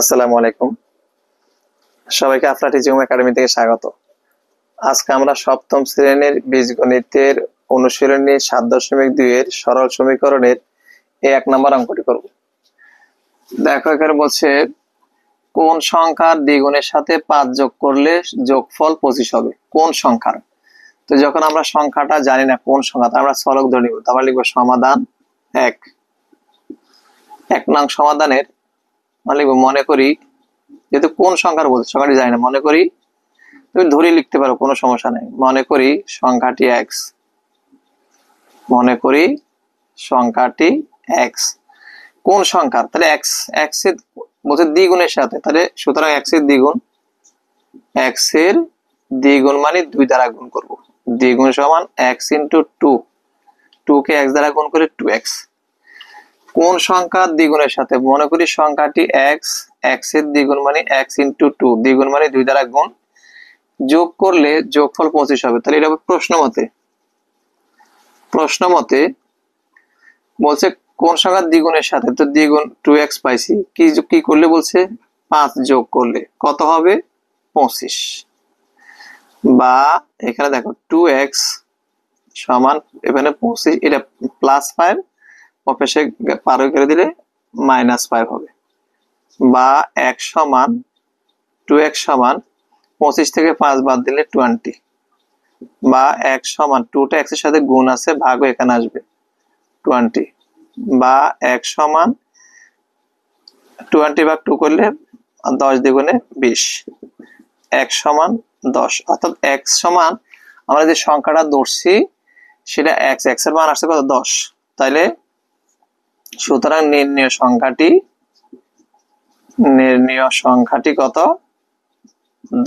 আসসালামু আলাইকুম, সবাইকে আফলা টিচিং একাডেমি থেকে স্বাগত। আজকে আমরা সপ্তম শ্রেণীর বীজগণিতের অনুশীলনী 7.2 এর সরল সমীকরণের এই 1 নম্বর অঙ্কটি করব। দেখো এখানে বলছে কোন সংখ্যার দ্বিগুণের সাথে 5 যোগ করলে যোগফল 25 হবে। কোন সংখ্যার? তো যখন আমরা সংখ্যাটা জানি না কোন সংখ্যা, আমরা চলক ধরে নিব। তারপর লিখবো সমাধান 1 নং সমাধানের লিখবো মনে করি, যেহেতু কোন সংখ্যার বলছে সংখ্যাটি জানি না, মনে করি তুমি ধরে লিখতে পারো, কোনো সমস্যা নেই। মনে করি সংখ্যাটি এক্স, মনে করি সংখ্যাটি এক্স। কোন সংখ্যার? তাহলে এক্স এর বলছে দ্বিগুণের সাথে, তাহলে সুতরাং এক্স এর দ্বিগুণ মানে 2 দ্বারা গুণ করব। দ্বিগুণ সমান এক্স ইন্টু 2 কে এক্স দ্বারা গুণ করে 2x। কোন সংখ্যার দ্বিগুণের সাথে? মনে করি সংখ্যাটি এক্স এর দ্বিগুণ মানে এক্স ইন্টু 2, দ্বিগুণ মানে 2 দ্বারা গুণ, যোগ করলে যোগফল 25 হবে। তাহলে এটা প্রশ্ন মতে বলছে কোন সংখ্যার দ্বিগুণের সাথে, তো দ্বিগুণ 2x পাইছি, কি করলে বলছে 5 যোগ করলে কত হবে? 25। বা এখানে দেখো 2x সমান এখানে 25, এটা +5 অপেশে পার করে দিলে -5 হবে। বা x সমান 2x সমান 25 থেকে 5 বাদ দিলে 20। বা x সমান 2টা x এর সাথে গুণ আছে, ভাগও এখানে আসবে 20। বা x সমান 20 ভাগ 2 করলে 10 দ্বিগুণে 20, x সমান 10। অর্থাৎ x সমান আমরা যে সংখ্যাটা ধরছি সেটা x এর মান আসছে কত? 10। তাইলে সুতরাং নির্ণয় সংখ্যাটি কত?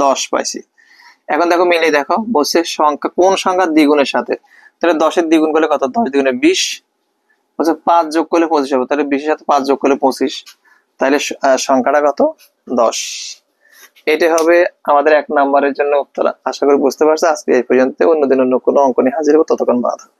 10 পাইছি। এখন দেখো মিলে দেখো, বলছে সংখ্যা কোন সংখ্যার দ্বিগুণের সাথে, তাহলে 10 এর দ্বিগুণ করলে কত? 10 দ্বিগুণে 20। বলছে 5 যোগ করলে 25 হবে, তাহলে 20 এর সাথে 5 যোগ করলে 25, তাহলে সংখ্যাটা কত? 10। এটাই হবে আমাদের 1 নম্বরের জন্য উত্তর। আশা করি বুঝতে পারছো। আজকে এই পর্যন্ত, অন্যদিন অন্য কোনো অঙ্ক নিয়ে হাজির হবো। ততক্ষণ ভালো থাকো।